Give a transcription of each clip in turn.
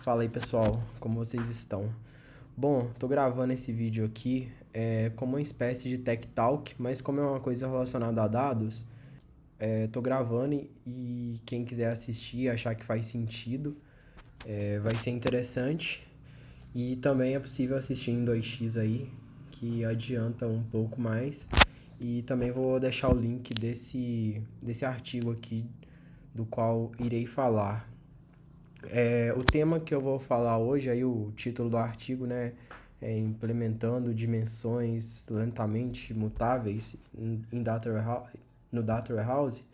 Fala aí pessoal, como vocês estão? Bom, tô gravando esse vídeo aqui como uma espécie de tech talk, mas como é uma coisa relacionada a dados, tô gravando e quem quiser assistir, achar que faz sentido, vai ser interessante. E também é possível assistir em 2x aí, que adianta um pouco mais. E também vou deixar o link desse artigo aqui, do qual irei falar. O tema que eu vou falar hoje, aí o título do artigo, né, é Implementando Dimensões Lentamente Mutáveis no Data Warehouse.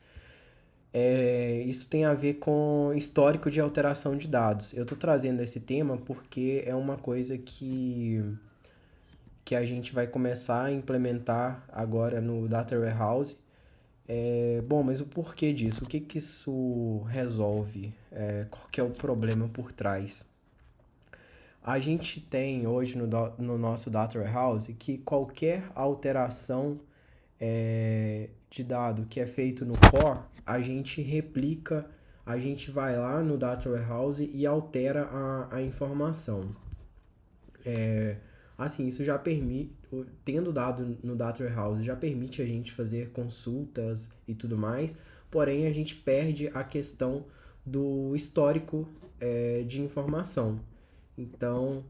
Isso tem a ver com histórico de alteração de dados. Eu estou trazendo esse tema porque é uma coisa que a gente vai começar a implementar agora no Data Warehouse. Bom, mas o porquê disso? O que que isso resolve? Qual que é o problema por trás? A gente tem hoje no nosso Data Warehouse que qualquer alteração de dado que é feito no core, a gente replica, a gente vai lá no Data Warehouse e altera a informação. Assim, isso já permite, tendo dado no Data Warehouse, já permite a gente fazer consultas e tudo mais, porém a gente perde a questão do histórico de informação. Então,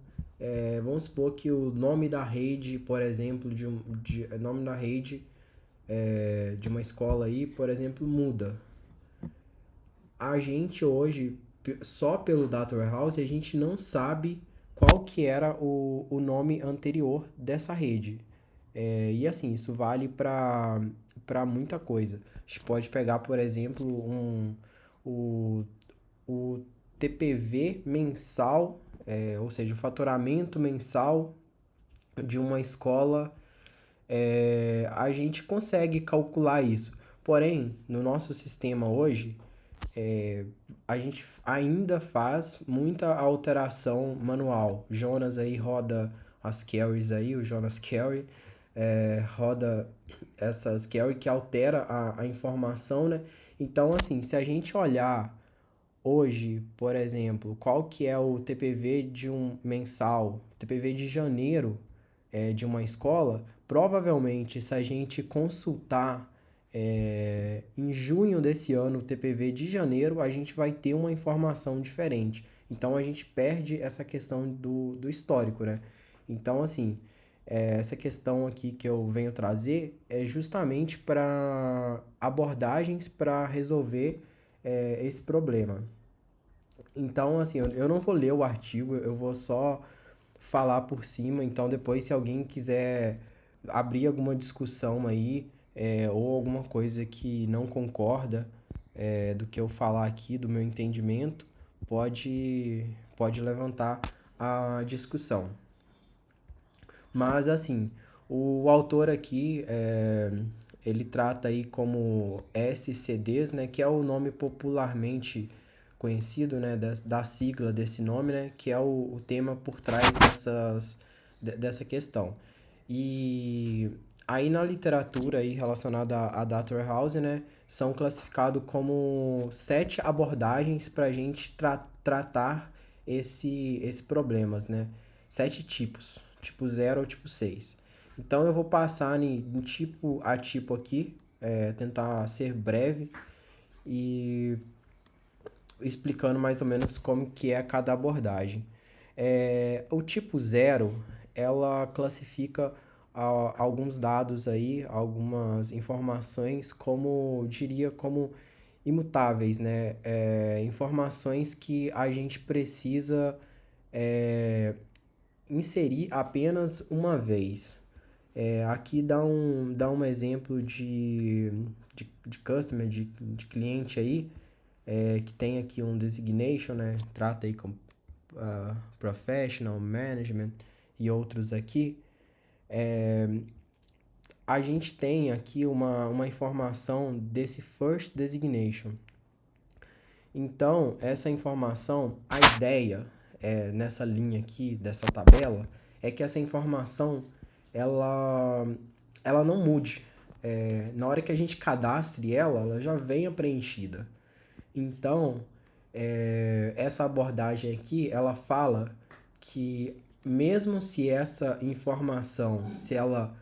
vamos supor que o nome da rede, por exemplo, nome da rede de uma escola aí, por exemplo, muda. A gente hoje, só pelo Data Warehouse, a gente não sabe qual que era o nome anterior dessa rede. E assim, isso vale para muita coisa. A gente pode pegar, por exemplo, o, o TPV mensal, ou seja, o faturamento mensal de uma escola, a gente consegue calcular isso. Porém, no nosso sistema hoje, a gente ainda faz muita alteração manual. Jonas aí roda as carries aí, o Jonas Carry roda essas carry que altera a informação, né? Então, assim, se a gente olhar hoje, por exemplo, qual que é o TPV de um mensal, TPV de janeiro de uma escola, provavelmente se a gente consultar em junho desse ano o TPV de janeiro, a gente vai ter uma informação diferente. Então a gente perde essa questão do histórico, né? Então, assim, essa questão aqui que eu venho trazer é justamente para abordagens para resolver esse problema. Então, assim, eu não vou ler o artigo, eu vou só falar por cima. Então, depois, se alguém quiser abrir alguma discussão aí, ou alguma coisa que não concorda, do que eu falar aqui, do meu entendimento, pode levantar a discussão. Mas, assim, o autor aqui, ele trata aí como SCDs, né, que é o nome popularmente conhecido, né, da sigla desse nome, né, que é o tema por trás dessa questão. E aí na literatura aí relacionada a Data Warehouse, né, são classificados como 7 abordagens para a gente tratar esse problemas, né? 7 tipos, tipo 0 ou tipo 6. Então eu vou passar em tipo a tipo aqui, tentar ser breve e explicando mais ou menos como que é cada abordagem. O tipo 0, ela classifica alguns dados aí, algumas informações como, diria, como imutáveis, né? Informações que a gente precisa inserir apenas uma vez. Aqui dá um exemplo de customer, de cliente aí, que tem aqui um designation, né? Trata aí como professional, management e outros aqui. A gente tem aqui uma informação desse first designation. Então, essa informação, a ideia nessa linha aqui, dessa tabela, é que essa informação, ela, ela não mude. Na hora que a gente cadastre ela, ela já venha preenchida. Então, Essa abordagem aqui, ela fala que mesmo se essa informação, se ela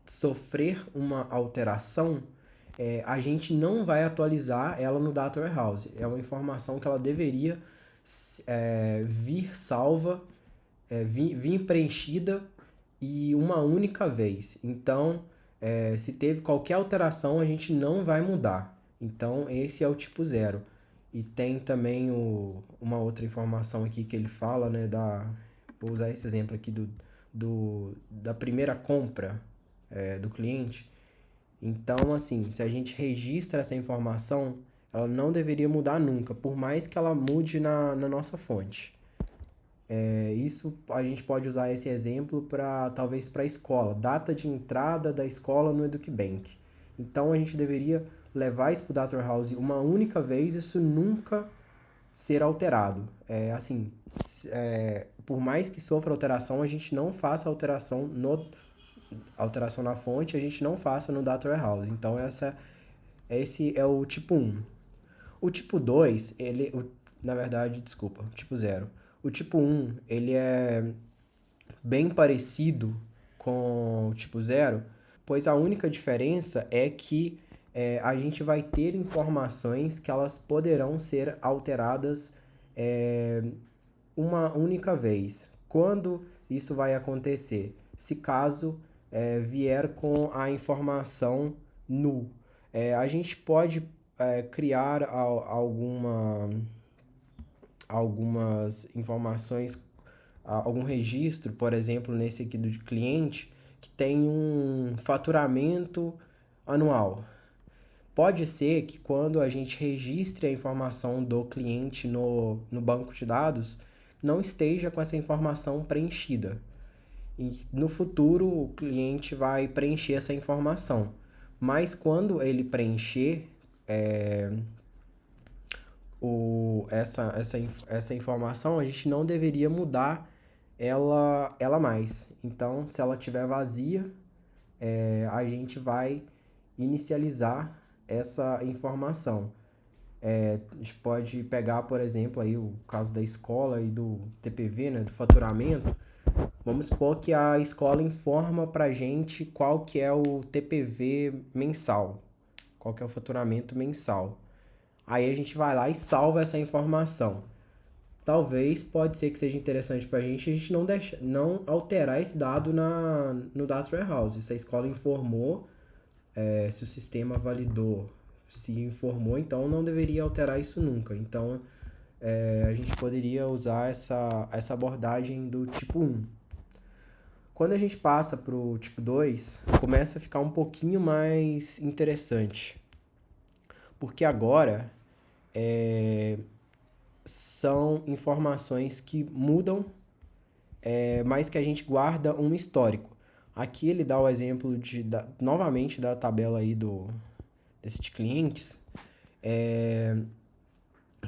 sofrer uma alteração, a gente não vai atualizar ela no Data Warehouse. É uma informação que ela deveria vir salva, vir preenchida e uma única vez. Então, se teve qualquer alteração, a gente não vai mudar. Então, esse é o tipo 0. E tem também uma outra informação aqui que ele fala, né, vou usar esse exemplo aqui da primeira compra do cliente. Então, assim, se a gente registra essa informação, ela não deveria mudar nunca, por mais que ela mude na nossa fonte. Isso a gente pode usar esse exemplo talvez para a escola, data de entrada da escola no EducBank. Então a gente deveria levar isso para o Data Warehouse uma única vez, isso nunca ser alterado. Assim, por mais que sofra alteração, a gente não faça alteração na fonte, a gente não faça no Data Warehouse. Então esse é o tipo 1. O tipo 2, na verdade, desculpa, o tipo 0. O tipo 1, ele é bem parecido com o tipo 0, pois a única diferença é que a gente vai ter informações que elas poderão ser alteradas uma única vez. Quando isso vai acontecer? Se caso vier com a informação null. A gente pode criar algumas informações, algum registro, por exemplo, nesse aqui do cliente, que tem um faturamento anual. Pode ser que quando a gente registre a informação do cliente no banco de dados, não esteja com essa informação preenchida. E no futuro o cliente vai preencher essa informação. Mas quando ele preencher essa informação, a gente não deveria mudar ela mais. Então, se ela estiver vazia, a gente vai inicializar essa informação. A gente pode pegar, por exemplo, aí o caso da escola e do TPV, né, do faturamento. Vamos supor que a escola informa pra gente qual que é o TPV mensal, qual que é o faturamento mensal. Aí a gente vai lá e salva essa informação. Talvez, pode ser que seja interessante pra gente a gente não alterar esse dado no Data Warehouse. Se a escola informou, se o sistema validou, se informou, então não deveria alterar isso nunca. Então, a gente poderia usar essa abordagem do tipo 1. Quando a gente passa para o tipo 2, começa a ficar um pouquinho mais interessante. Porque agora são informações que mudam, mas que a gente guarda um histórico. Aqui ele dá o exemplo novamente da tabela aí desse de clientes.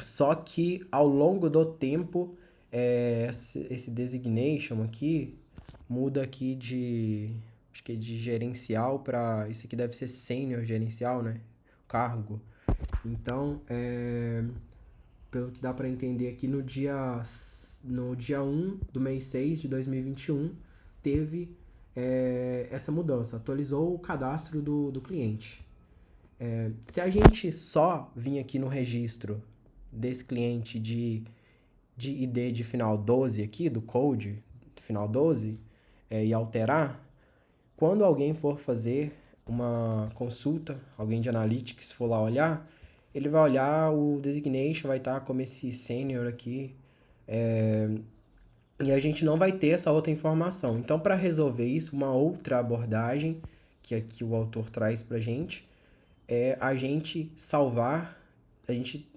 Só que ao longo do tempo, esse designation aqui muda aqui acho que é de gerencial para... Isso aqui deve ser sênior gerencial, né? Cargo. Então, pelo que dá para entender aqui, no dia 1 do mês 6 de 2021, teve essa mudança. Atualizou o cadastro do cliente. Se a gente só vir aqui no registro desse cliente de ID de final 12 aqui, do code do final 12, e alterar, quando alguém for fazer uma consulta, alguém de Analytics for lá olhar, ele vai olhar, o designation vai estar como esse senior aqui, e a gente não vai ter essa outra informação. Então, para resolver isso, uma outra abordagem que aqui o autor traz para a gente é a gente salvar, a gente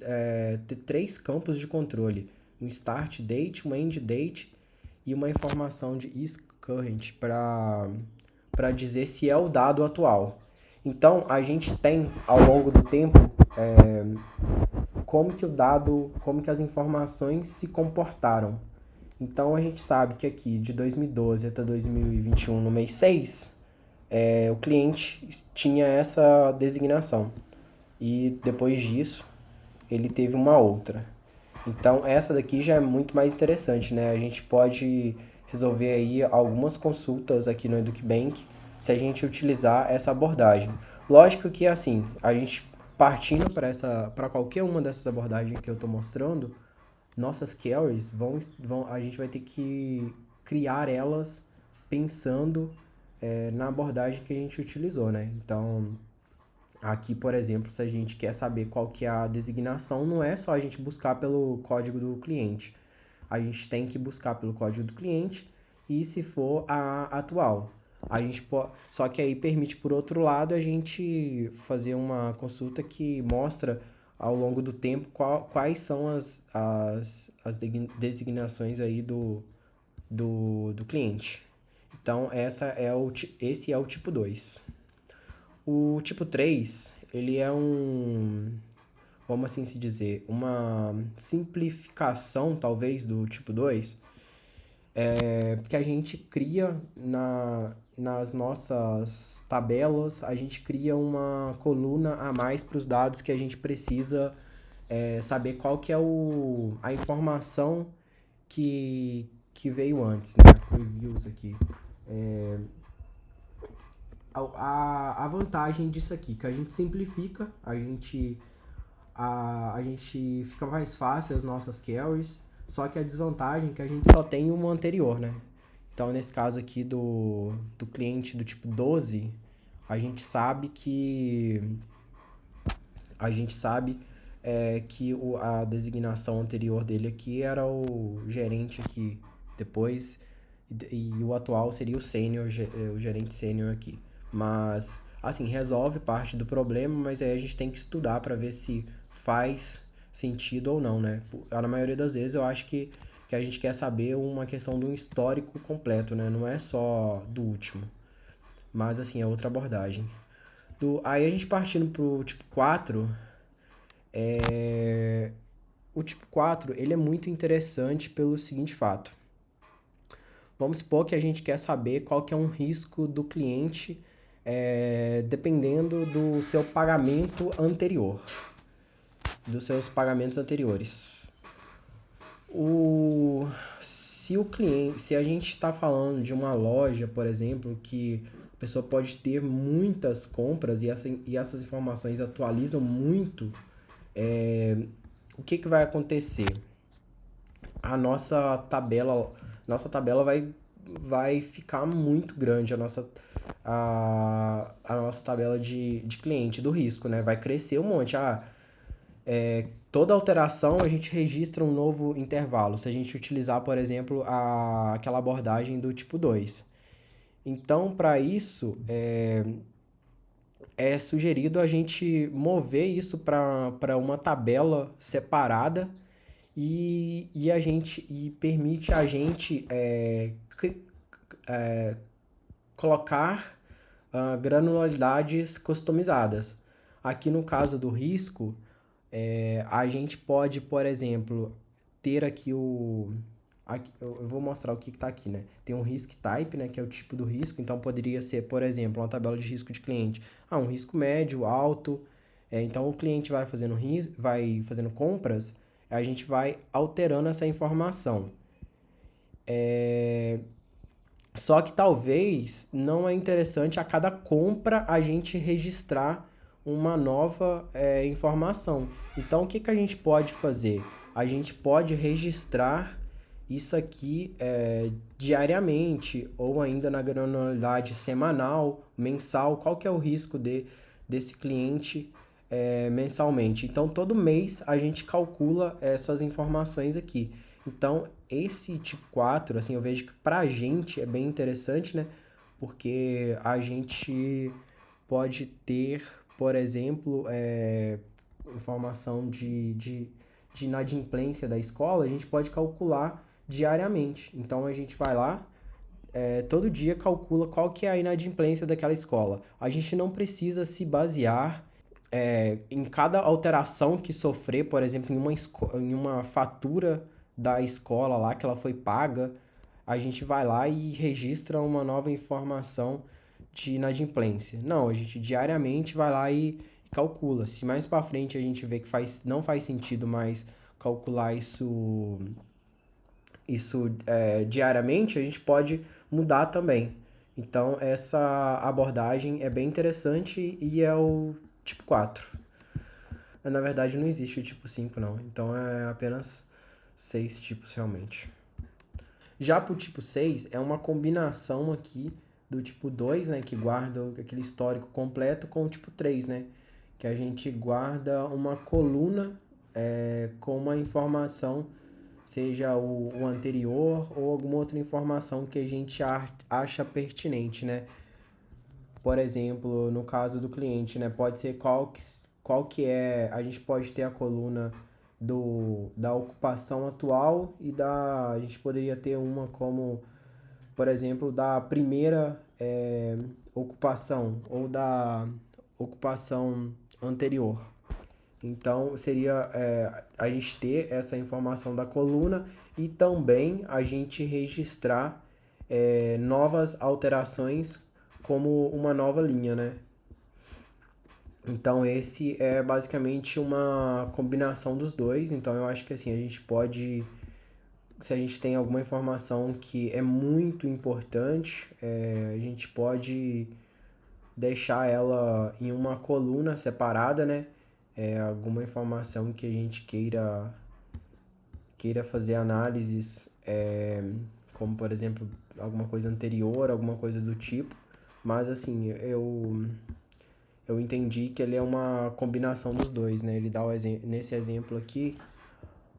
ter 3 campos de controle: um start date, um end date e uma informação de isCurrent para dizer se é o dado atual. Então, a gente tem, ao longo do tempo, como que as informações se comportaram. Então, a gente sabe que aqui, de 2012 até 2021, no mês 6, o cliente tinha essa designação. E depois disso, ele teve uma outra. Então, essa daqui já é muito mais interessante, né? A gente pode resolver aí algumas consultas aqui no EducBank se a gente utilizar essa abordagem. Lógico que, assim, a gente partindo para qualquer uma dessas abordagens que eu estou mostrando, nossas carries a gente vai ter que criar elas pensando na abordagem que a gente utilizou, né? Então, aqui, por exemplo, se a gente quer saber qual que é a designação, não é só a gente buscar pelo código do cliente. A gente tem que buscar pelo código do cliente e se for a atual. Só que aí permite, por outro lado, a gente fazer uma consulta que mostra ao longo do tempo quais são as designações aí do cliente. Então, esse é o tipo 2. O tipo 3 ele é vamos assim se dizer, uma simplificação, talvez, do tipo 2 porque a gente cria nas nossas tabelas, a gente cria uma coluna a mais para os dados que a gente precisa saber qual que é a informação que veio antes, né? Reviews aqui. A vantagem disso aqui, que a gente simplifica, a gente fica mais fácil as nossas carries, só que a desvantagem é que a gente só tem uma anterior, né? Então, nesse caso aqui do cliente do tipo 12, a gente sabe que a designação anterior dele aqui era o gerente aqui depois, e o atual seria o sênior, o gerente sênior aqui. Mas, assim, resolve parte do problema, mas aí a gente tem que estudar para ver se faz sentido ou não, né? Na maioria das vezes eu acho que a gente quer saber uma questão de um histórico completo, né? Não é só do último. Mas, assim, é outra abordagem. Aí a gente partindo pro tipo 4, o tipo 4 ele é muito interessante pelo seguinte fato. Vamos supor que a gente quer saber qual que é um risco do cliente dependendo do seu pagamento anterior, dos seus pagamentos anteriores. Se a gente está falando de uma loja, por exemplo, que a pessoa pode ter muitas compras e essas informações atualizam muito, o que vai acontecer? A nossa tabela vai ficar muito grande, a nossa tabela de cliente do risco, né? Vai crescer um monte. Toda alteração a gente registra um novo intervalo, se a gente utilizar, por exemplo, aquela abordagem do tipo 2. Então, para isso, é sugerido a gente mover isso para uma tabela separada e permite a gente colocar granularidades customizadas. Aqui no caso do risco, a gente pode, por exemplo, ter aqui eu vou mostrar o que está aqui, né? Tem um risk type, né, que é o tipo do risco. Então, poderia ser, por exemplo, uma tabela de risco de cliente. Um risco médio, alto. Então, o cliente vai fazendo compras, a gente vai alterando essa informação. Só que talvez não é interessante a cada compra a gente registrar uma nova informação. Então, o que a gente pode fazer? A gente pode registrar isso aqui diariamente ou ainda na granularidade semanal, mensal. Qual que é o risco desse cliente mensalmente? Então, todo mês a gente calcula essas informações aqui. Então, esse tipo 4, assim, eu vejo que pra gente é bem interessante, né? Porque a gente pode ter, por exemplo, informação de inadimplência da escola, a gente pode calcular diariamente. Então, a gente vai lá, todo dia calcula qual que é a inadimplência daquela escola. A gente não precisa se basear em cada alteração que sofrer, por exemplo, em uma fatura da escola lá que ela foi paga, a gente vai lá e registra uma nova informação de inadimplência. Não, a gente diariamente vai lá e calcula. Se mais para frente a gente vê que não faz sentido mais calcular isso diariamente, a gente pode mudar também. Então, essa abordagem é bem interessante e é o tipo 4. Na verdade, não existe o tipo 5, não. Então, é apenas 6 tipos realmente. Já para o tipo 6, é uma combinação aqui do tipo 2, né, que guarda aquele histórico completo, com o tipo 3, né, que a gente guarda uma coluna com uma informação, seja o anterior ou alguma outra informação que a gente acha pertinente, né? Por exemplo, no caso do cliente, né, pode ser qual que é, a gente pode ter a coluna da ocupação atual a gente poderia ter uma como, por exemplo, da primeira ocupação ou da ocupação anterior. Então, seria a gente ter essa informação da coluna e também a gente registrar novas alterações como uma nova linha, né? Então, esse é basicamente uma combinação dos dois. Então, eu acho que assim, a gente pode, se a gente tem alguma informação que é muito importante, a gente pode deixar ela em uma coluna separada, né? Alguma informação que a gente queira fazer análises, como por exemplo, alguma coisa anterior, alguma coisa do tipo. Mas assim, eu entendi que ele é uma combinação dos dois, né? Ele dá nesse exemplo aqui,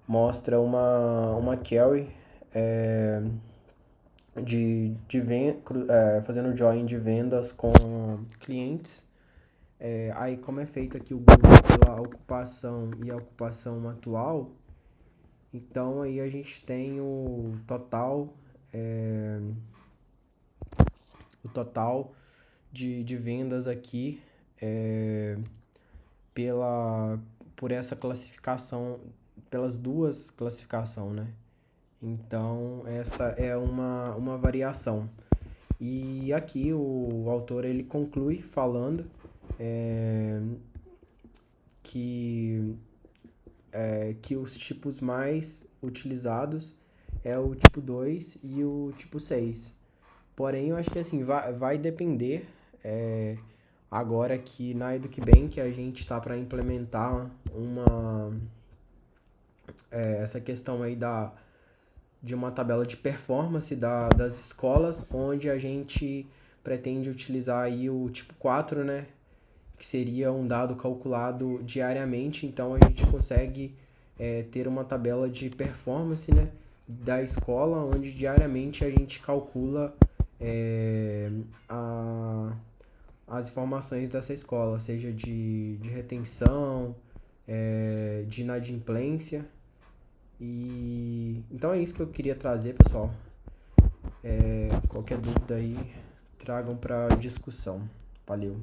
mostra uma carry fazendo join de vendas com clientes. Aí, como é feito aqui o grupo pela ocupação e a ocupação atual, então aí a gente tem o total de vendas aqui por essa classificação, pelas duas classificações, né? Então, essa é uma variação. E aqui o autor ele conclui falando que os tipos mais utilizados é o tipo 2 e o tipo 6. Porém, eu acho que assim, vai depender. Agora aqui na EducBank a gente está para implementar essa questão aí de uma tabela de performance das escolas, onde a gente pretende utilizar aí o tipo 4, né? Que seria um dado calculado diariamente, então a gente consegue ter uma tabela de performance, né, da escola, onde diariamente a gente calcula as informações dessa escola, seja de retenção, de inadimplência. E então é isso que eu queria trazer, pessoal. Qualquer dúvida aí, tragam para discussão. Valeu!